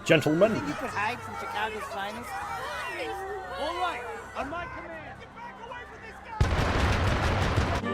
Gentlemen. You think you could hide from Chicago's finest? All right, on my command. Get back away from this guy!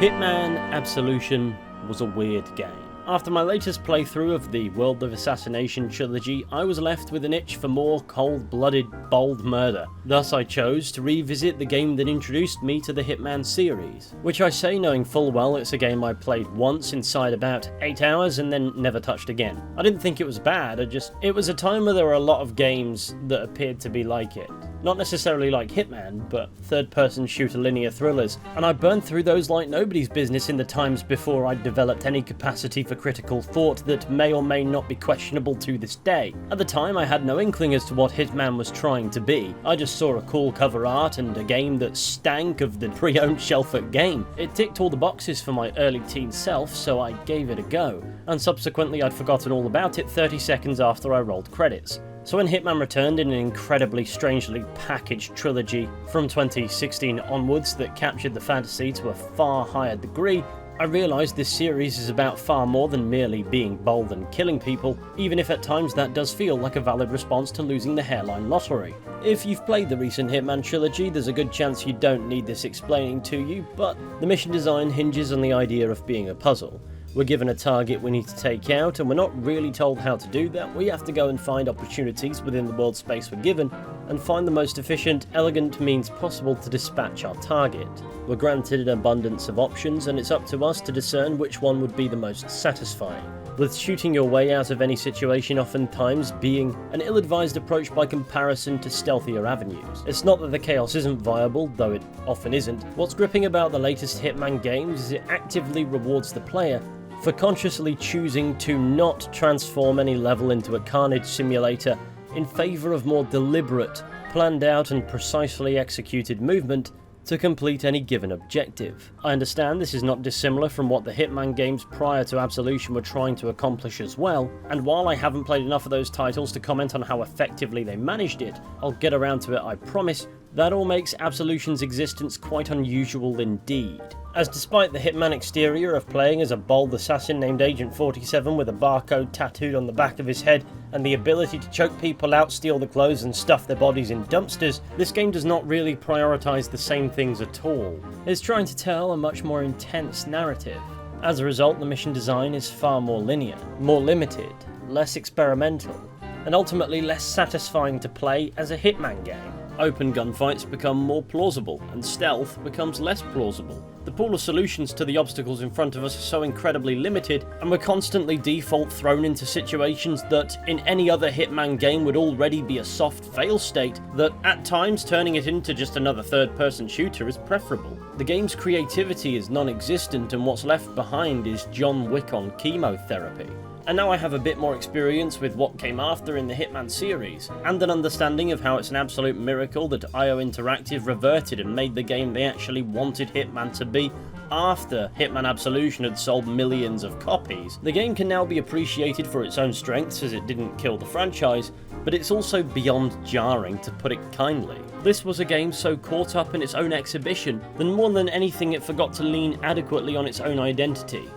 Hitman Absolution was a weird game. After my latest playthrough of the World of Assassination trilogy, I was left with an itch for more cold-blooded, bold murder. Thus I chose to revisit the game that introduced me to the Hitman series, which I say knowing full well it's a game I played once inside about 8 hours and then never touched again. I didn't think it was bad, it was a time where there were a lot of games that appeared to be like it. Not necessarily like Hitman, but third-person shooter linear thrillers, and I burned through those like nobody's business in the times before I'd developed any capacity for critical thought that may or may not be questionable to this day. At the time, I had no inkling as to what Hitman was trying to be. I just saw a cool cover art and a game that stank of the pre-owned shelf-it game. It ticked all the boxes for my early teen self, so I gave it a go, and subsequently I'd forgotten all about it 30 seconds after I rolled credits. So when Hitman returned in an incredibly strangely packaged trilogy from 2016 onwards that captured the fantasy to a far higher degree, I realised this series is about far more than merely being bold and killing people, even if at times that does feel like a valid response to losing the hairline lottery. If you've played the recent Hitman trilogy, there's a good chance you don't need this explaining to you, but the mission design hinges on the idea of being a puzzle. We're given a target we need to take out, and we're not really told how to do that. We have to go and find opportunities within the world space we're given, and find the most efficient, elegant means possible to dispatch our target. We're granted an abundance of options, and it's up to us to discern which one would be the most satisfying, with shooting your way out of any situation oftentimes being an ill-advised approach by comparison to stealthier avenues. It's not that the chaos isn't viable, though it often isn't. What's gripping about the latest Hitman games is it actively rewards the player for consciously choosing to not transform any level into a carnage simulator in favour of more deliberate, planned out and precisely executed movement to complete any given objective. I understand this is not dissimilar from what the Hitman games prior to Absolution were trying to accomplish as well, and while I haven't played enough of those titles to comment on how effectively they managed it, I'll get around to it, I promise. That all makes Absolution's existence quite unusual indeed, as despite the Hitman exterior of playing as a bold assassin named Agent 47 with a barcode tattooed on the back of his head and the ability to choke people out, steal their clothes and stuff their bodies in dumpsters, this game does not really prioritise the same things at all. It's trying to tell a much more intense narrative. As a result, the mission design is far more linear, more limited, less experimental, and ultimately less satisfying to play as a Hitman game. Open gunfights become more plausible, and stealth becomes less plausible. The pool of solutions to the obstacles in front of us are so incredibly limited, and we're constantly default thrown into situations that in any other Hitman game would already be a soft fail state, that at times turning it into just another third-person shooter is preferable. The game's creativity is non-existent, and what's left behind is John Wick on chemotherapy. And now I have a bit more experience with what came after in the Hitman series, and an understanding of how it's an absolute miracle that IO Interactive reverted and made the game they actually wanted Hitman to be after Hitman Absolution had sold millions of copies. The game can now be appreciated for its own strengths as it didn't kill the franchise, but it's also beyond jarring, to put it kindly. This was a game so caught up in its own exhibition that more than anything it forgot to lean adequately on its own identity.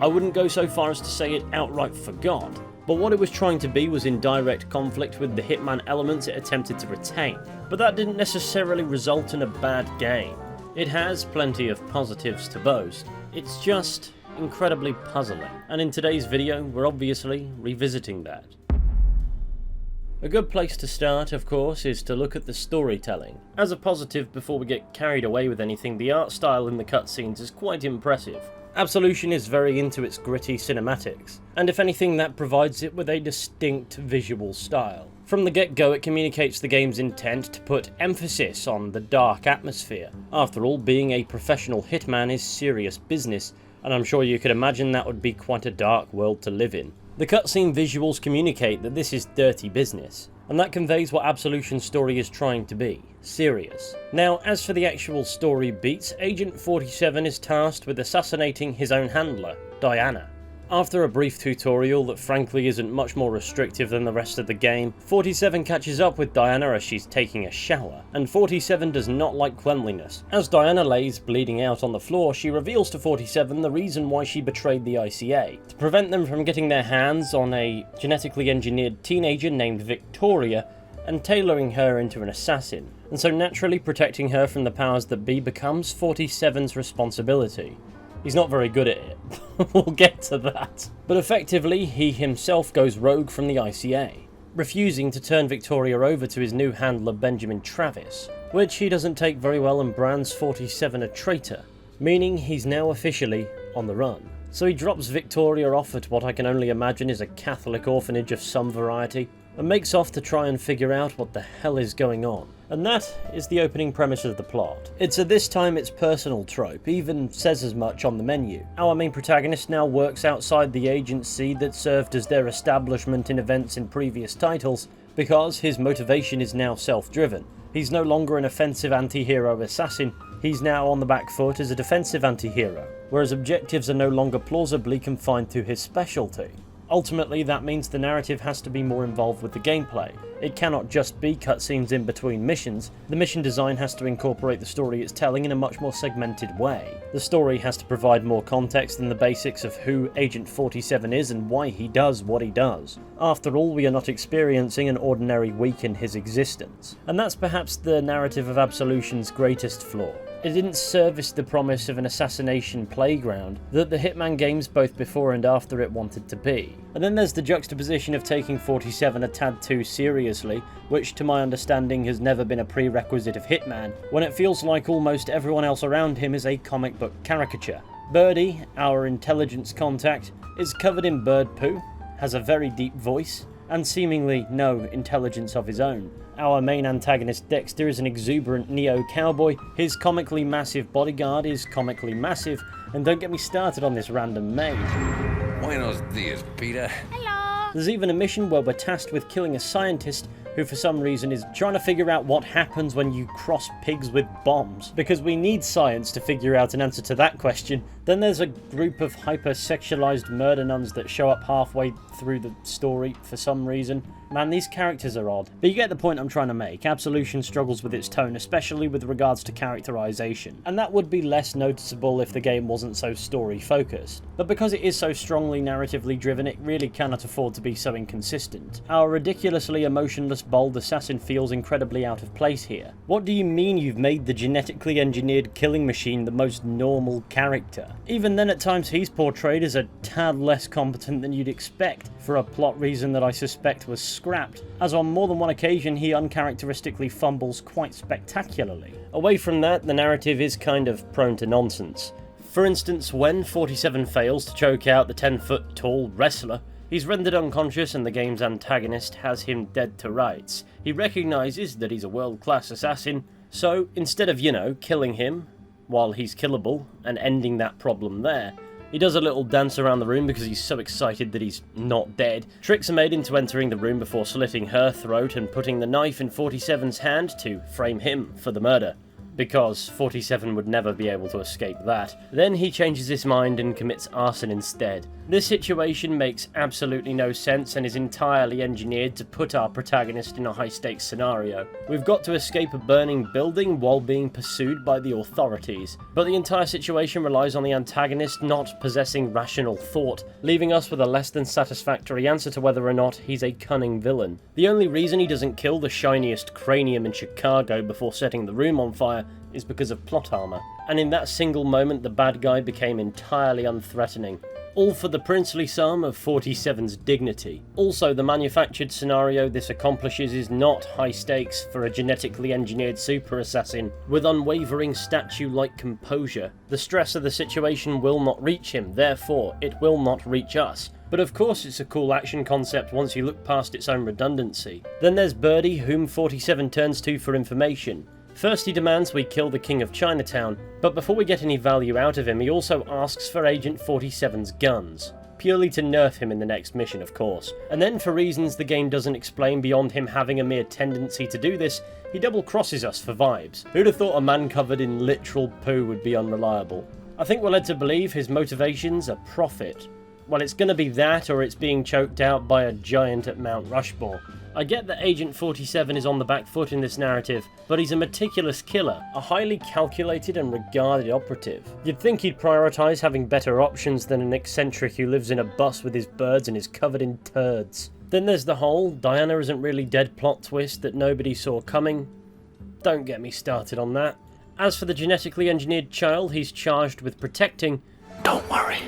I wouldn't go so far as to say it outright forgot, but what it was trying to be was in direct conflict with the Hitman elements it attempted to retain. But that didn't necessarily result in a bad game. It has plenty of positives to boast. It's just incredibly puzzling, and in today's video we're obviously revisiting that. A good place to start, of course, is to look at the storytelling. As a positive, before we get carried away with anything, the art style in the cutscenes is quite impressive. Absolution is very into its gritty cinematics, and if anything that provides it with a distinct visual style. From the get-go it communicates the game's intent to put emphasis on the dark atmosphere. After all, being a professional hitman is serious business, and I'm sure you could imagine that would be quite a dark world to live in. The cutscene visuals communicate that this is dirty business, and that conveys what Absolution's story is trying to be. Serious. Now, as for the actual story beats, Agent 47 is tasked with assassinating his own handler, Diana. After a brief tutorial that frankly isn't much more restrictive than the rest of the game, 47 catches up with Diana as she's taking a shower, and 47 does not like cleanliness. As Diana lays bleeding out on the floor, she reveals to 47 the reason why she betrayed the ICA, to prevent them from getting their hands on a genetically engineered teenager named Victoria and tailoring her into an assassin, and so naturally protecting her from the powers that be becomes 47's responsibility. He's not very good at it, we'll get to that. But effectively, he himself goes rogue from the ICA, refusing to turn Victoria over to his new handler Benjamin Travis, which he doesn't take very well and brands 47 a traitor, meaning he's now officially on the run. So he drops Victoria off at what I can only imagine is a Catholic orphanage of some variety, and makes off to try and figure out what the hell is going on. And that is the opening premise of the plot. It's a this time it's personal trope, even says as much on the menu. Our main protagonist now works outside the agency that served as their establishment in events in previous titles, because his motivation is now self-driven. He's no longer an offensive anti-hero assassin, he's now on the back foot as a defensive anti-hero, whereas objectives are no longer plausibly confined to his specialty. Ultimately, that means the narrative has to be more involved with the gameplay. It cannot just be cutscenes in between missions. The mission design has to incorporate the story it's telling in a much more segmented way. The story has to provide more context than the basics of who Agent 47 is and why he does what he does. After all, we are not experiencing an ordinary week in his existence. And that's perhaps the narrative of Absolution's greatest flaw. It didn't service the promise of an assassination playground that the Hitman games both before and after it wanted to be. And then there's the juxtaposition of taking 47 a tad too seriously, which to my understanding has never been a prerequisite of Hitman, when it feels like almost everyone else around him is a comic book caricature. Birdie, our intelligence contact, is covered in bird poo, has a very deep voice, and seemingly no intelligence of his own. Our main antagonist Dexter is an exuberant neo-cowboy, his comically massive bodyguard is comically massive, and don't get me started on this random maid. Buenos dias, Peter. Hello. There's even a mission where we're tasked with killing a scientist who for some reason is trying to figure out what happens when you cross pigs with bombs, because we need science to figure out an answer to that question. Then there's a group of hyper-sexualized murder nuns that show up halfway through the story for some reason. Man, these characters are odd. But you get the point I'm trying to make. Absolution struggles with its tone, especially with regards to characterization, and that would be less noticeable if the game wasn't so story-focused. But because it is so strongly narratively driven, it really cannot afford to be so inconsistent. Our ridiculously emotionless bold assassin feels incredibly out of place here. What do you mean you've made the genetically engineered killing machine the most normal character? Even then, at times he's portrayed as a tad less competent than you'd expect, for a plot reason that I suspect was scrapped, as on more than one occasion he uncharacteristically fumbles quite spectacularly. Away from that, the narrative is kind of prone to nonsense. For instance, when 47 fails to choke out the 10-foot tall wrestler, he's rendered unconscious and the game's antagonist has him dead to rights. He recognises that he's a world-class assassin, so instead of, killing him while he's killable and ending that problem there, he does a little dance around the room because he's so excited that he's not dead. Tricks are made into entering the room before slitting her throat and putting the knife in 47's hand to frame him for the murder, because 47 would never be able to escape that. Then he changes his mind and commits arson instead. This situation makes absolutely no sense and is entirely engineered to put our protagonist in a high-stakes scenario. We've got to escape a burning building while being pursued by the authorities, but the entire situation relies on the antagonist not possessing rational thought, leaving us with a less than satisfactory answer to whether or not he's a cunning villain. The only reason he doesn't kill the shiniest cranium in Chicago before setting the room on fire is because of plot armor, and in that single moment the bad guy became entirely unthreatening. All for the princely sum of 47's dignity. Also, the manufactured scenario this accomplishes is not high stakes for a genetically engineered super assassin with unwavering statue-like composure. The stress of the situation will not reach him, therefore it will not reach us. But of course it's a cool action concept once you look past its own redundancy. Then there's Birdie, whom 47 turns to for information. First he demands we kill the King of Chinatown, but before we get any value out of him he also asks for Agent 47's guns. Purely to nerf him in the next mission, of course. And then for reasons the game doesn't explain beyond him having a mere tendency to do this, he double-crosses us for vibes. Who'd have thought a man covered in literal poo would be unreliable? I think we're led to believe his motivations are profit, Well, it's gonna be that, or it's being choked out by a giant at Mount Rushmore. I get that Agent 47 is on the back foot in this narrative, but he's a meticulous killer, a highly calculated and regarded operative. You'd think he'd prioritise having better options than an eccentric who lives in a bus with his birds and is covered in turds. Then there's the whole Diana isn't really dead plot twist that nobody saw coming. Don't get me started on that. As for the genetically engineered child he's charged with protecting... Don't worry.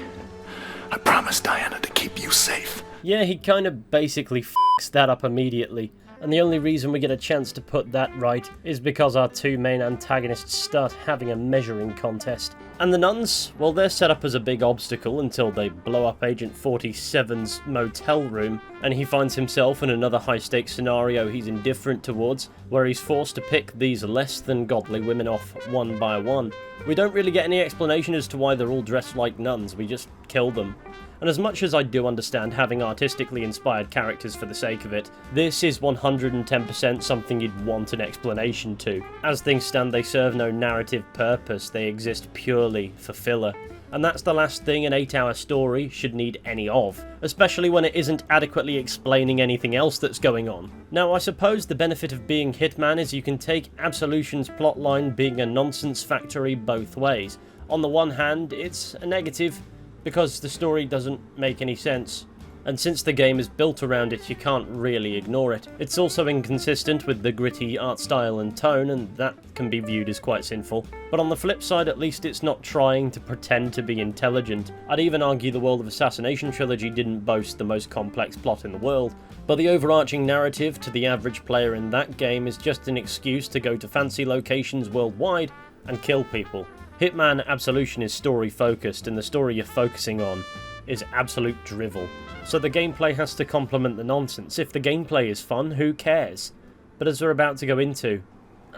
I promised Diana to keep you safe. Yeah, he kind of basically f***s that up immediately, and the only reason we get a chance to put that right is because our two main antagonists start having a measuring contest. And the nuns, well, they're set up as a big obstacle until they blow up Agent 47's motel room, and he finds himself in another high-stakes scenario he's indifferent towards, where he's forced to pick these less than godly women off one by one. We don't really get any explanation as to why they're all dressed like nuns, we just kill them. And as much as I do understand having artistically inspired characters for the sake of it, this is 110% something you'd want an explanation to. As things stand, they serve no narrative purpose, they exist purely for filler. And that's the last thing an 8-hour story should need any of, especially when it isn't adequately explaining anything else that's going on. Now, I suppose the benefit of being Hitman is you can take Absolution's plotline being a nonsense factory both ways. On the one hand, it's a negative, because the story doesn't make any sense, and since the game is built around it, you can't really ignore it. It's also inconsistent with the gritty art style and tone, and that can be viewed as quite sinful. But on the flip side, at least it's not trying to pretend to be intelligent. I'd even argue the World of Assassination trilogy didn't boast the most complex plot in the world, but the overarching narrative to the average player in that game is just an excuse to go to fancy locations worldwide and kill people. Hitman Absolution is story focused, and the story you're focusing on is absolute drivel. So the gameplay has to complement the nonsense. If the gameplay is fun, who cares? But as we're about to go into...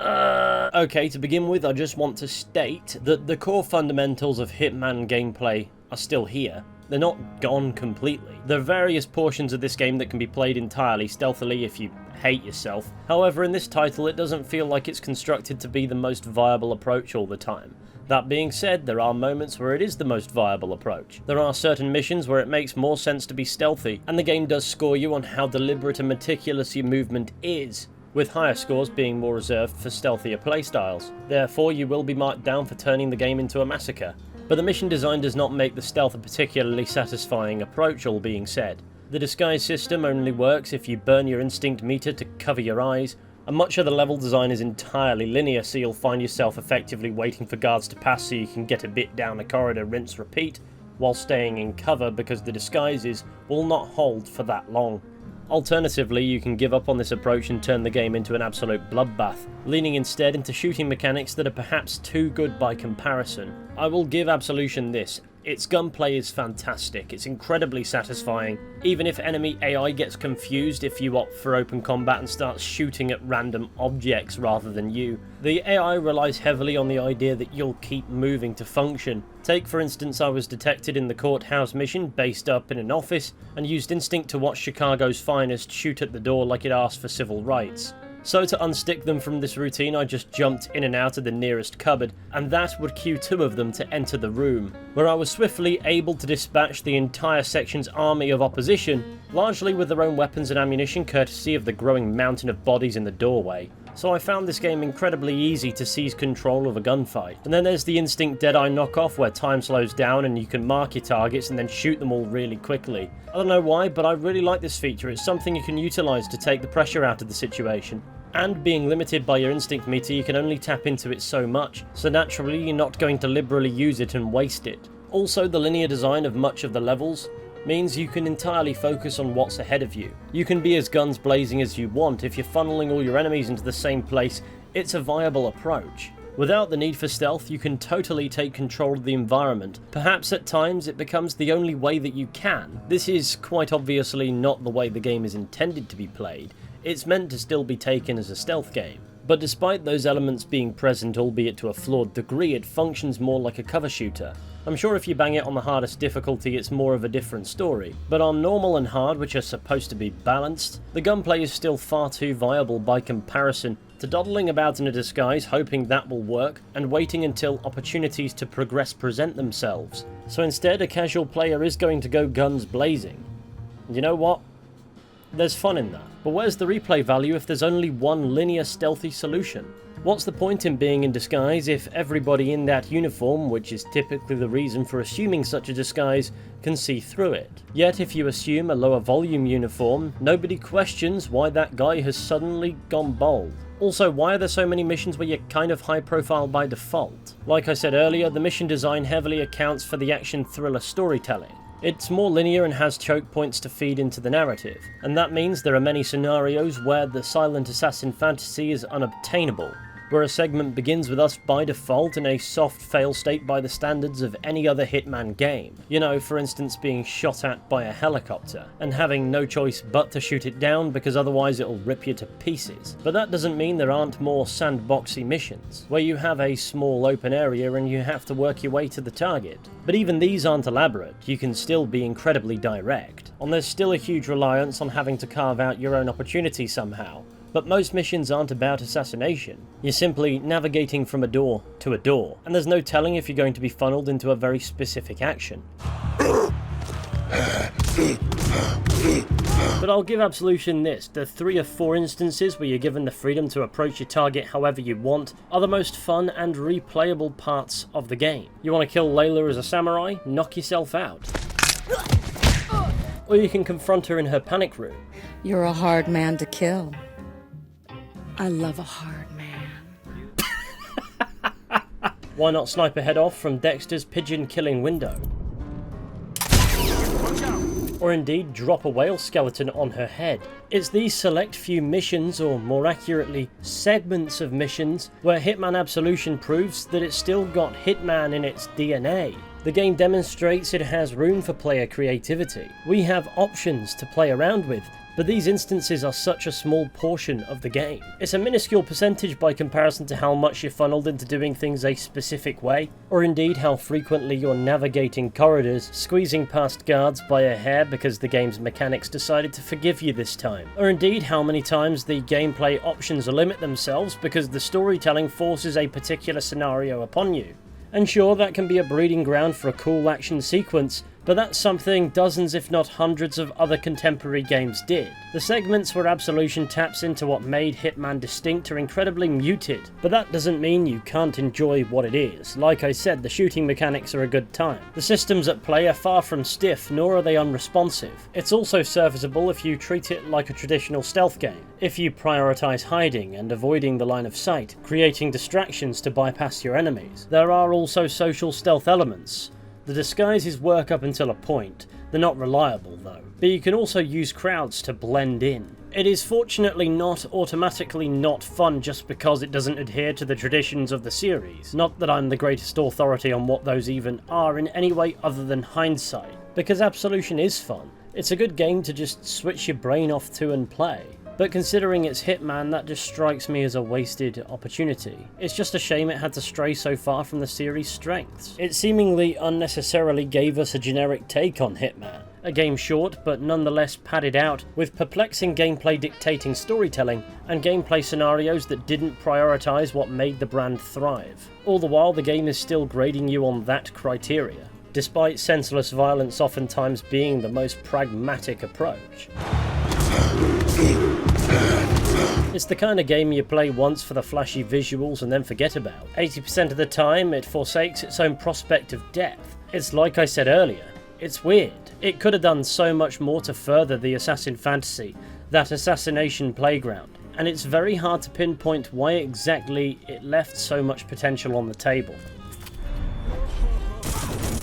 Okay, to begin with, I just want to state that the core fundamentals of Hitman gameplay are still here. They're not gone completely. There are various portions of this game that can be played entirely stealthily if you hate yourself. However, in this title, it doesn't feel like it's constructed to be the most viable approach all the time. That being said, there are moments where it is the most viable approach. There are certain missions where it makes more sense to be stealthy, and the game does score you on how deliberate and meticulous your movement is, with higher scores being more reserved for stealthier playstyles. Therefore, you will be marked down for turning the game into a massacre. But the mission design does not make the stealth a particularly satisfying approach, all being said. The disguise system only works if you burn your instinct meter to cover your eyes, and much of the level design is entirely linear, so you'll find yourself effectively waiting for guards to pass so you can get a bit down a corridor, rinse, repeat, while staying in cover because the disguises will not hold for that long. Alternatively, you can give up on this approach and turn the game into an absolute bloodbath, leaning instead into shooting mechanics that are perhaps too good by comparison. I will give Absolution this. Its gunplay is fantastic, it's incredibly satisfying, even if enemy AI gets confused if you opt for open combat and starts shooting at random objects rather than you. The AI relies heavily on the idea that you'll keep moving to function. Take for instance, I was detected in the courthouse mission based up in an office and used instinct to watch Chicago's finest shoot at the door like it asked for civil rights. So to unstick them from this routine, I just jumped in and out of the nearest cupboard, and that would cue two of them to enter the room, where I was swiftly able to dispatch the entire section's army of opposition, largely with their own weapons and ammunition courtesy of the growing mountain of bodies in the doorway. So I found this game incredibly easy to seize control of a gunfight. And then there's the Instinct Deadeye knockoff where time slows down and you can mark your targets and then shoot them all really quickly. I don't know why, but I really like this feature. It's something you can utilise to take the pressure out of the situation. And being limited by your instinct meter, you can only tap into it so much, so naturally you're not going to liberally use it and waste it. Also, the linear design of much of the levels means you can entirely focus on what's ahead of you. You can be as guns blazing as you want. If you're funneling all your enemies into the same place, it's a viable approach. Without the need for stealth, you can totally take control of the environment. Perhaps at times it becomes the only way that you can. This is quite obviously not the way the game is intended to be played. It's meant to still be taken as a stealth game. But despite those elements being present, albeit to a flawed degree, it functions more like a cover shooter. I'm sure if you bang it on the hardest difficulty, it's more of a different story. But on normal and hard, which are supposed to be balanced, the gunplay is still far too viable by comparison, to dawdling about in a disguise hoping that will work, and waiting until opportunities to progress present themselves. So instead, a casual player is going to go guns blazing. And you know what? There's fun in that. But where's the replay value if there's only one linear stealthy solution? What's the point in being in disguise if everybody in that uniform, which is typically the reason for assuming such a disguise, can see through it? Yet if you assume a lower volume uniform, nobody questions why that guy has suddenly gone bald. Also, why are there so many missions where you're kind of high profile by default? Like I said earlier, the mission design heavily accounts for the action thriller storytelling. It's more linear and has choke points to feed into the narrative, and that means there are many scenarios where the silent assassin fantasy is unobtainable, where a segment begins with us by default in a soft fail state by the standards of any other Hitman game. You know, for instance being shot at by a helicopter, and having no choice but to shoot it down because otherwise it'll rip you to pieces. But that doesn't mean there aren't more sandboxy missions, where you have a small open area and you have to work your way to the target. But even these aren't elaborate, you can still be incredibly direct, and there's still a huge reliance on having to carve out your own opportunity somehow. But most missions aren't about assassination. You're simply navigating from a door to a door, and there's no telling if you're going to be funneled into a very specific action. But I'll give Absolution this: the 3 or 4 instances where you're given the freedom to approach your target however you want are the most fun and replayable parts of the game. You want to kill Layla as a samurai? Knock yourself out. Or you can confront her in her panic room. You're a hard man to kill. I love a hard man. Why not snipe her head off from Dexter's pigeon-killing window? Or indeed drop a whale skeleton on her head. It's these select few missions, or more accurately, segments of missions, where Hitman Absolution proves that it's still got Hitman in its DNA. The game demonstrates it has room for player creativity. We have options to play around with, but these instances are such a small portion of the game. It's a minuscule percentage by comparison to how much you're funneled into doing things a specific way, or indeed how frequently you're navigating corridors, squeezing past guards by a hair because the game's mechanics decided to forgive you this time, or indeed how many times the gameplay options limit themselves because the storytelling forces a particular scenario upon you. And sure, that can be a breeding ground for a cool action sequence, but that's something dozens if not hundreds of other contemporary games did. The segments where Absolution taps into what made Hitman distinct are incredibly muted, but that doesn't mean you can't enjoy what it is. Like I said, the shooting mechanics are a good time. The systems at play are far from stiff, nor are they unresponsive. It's also serviceable if you treat it like a traditional stealth game, if you prioritise hiding and avoiding the line of sight, creating distractions to bypass your enemies. There are also social stealth elements. The disguises work up until a point. They're not reliable though, but you can also use crowds to blend in. It is fortunately not automatically not fun just because it doesn't adhere to the traditions of the series. Not that I'm the greatest authority on what those even are in any way other than hindsight, because Absolution is fun. It's a good game to just switch your brain off to and play. But considering it's Hitman, that just strikes me as a wasted opportunity. It's just a shame it had to stray so far from the series' strengths. It seemingly unnecessarily gave us a generic take on Hitman. A game short, but nonetheless padded out, with perplexing gameplay dictating storytelling, and gameplay scenarios that didn't prioritise what made the brand thrive. All the while, the game is still grading you on that criteria, despite senseless violence oftentimes being the most pragmatic approach. It's the kind of game you play once for the flashy visuals and then forget about. 80% of the time, it forsakes its own prospect of depth. It's like I said earlier, it's weird. It could have done so much more to further the assassin fantasy, that assassination playground, and it's very hard to pinpoint why exactly it left so much potential on the table.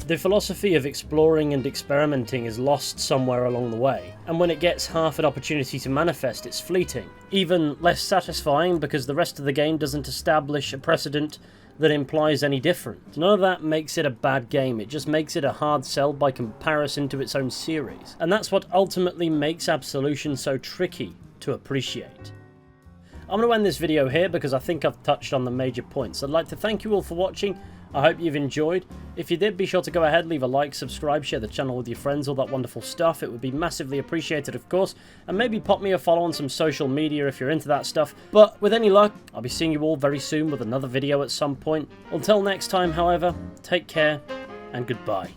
The philosophy of exploring and experimenting is lost somewhere along the way, and when it gets half an opportunity to manifest, it's fleeting. Even less satisfying because the rest of the game doesn't establish a precedent that implies any different. None of that makes it a bad game, it just makes it a hard sell by comparison to its own series. And that's what ultimately makes Absolution so tricky to appreciate. I'm going to end this video here because I think I've touched on the major points. I'd like to thank you all for watching. I hope you've enjoyed. If you did, be sure to go ahead, leave a like, subscribe, share the channel with your friends, all that wonderful stuff. It would be massively appreciated, of course. And maybe pop me a follow on some social media if you're into that stuff. But with any luck, I'll be seeing you all very soon with another video at some point. Until next time, however, take care and goodbye.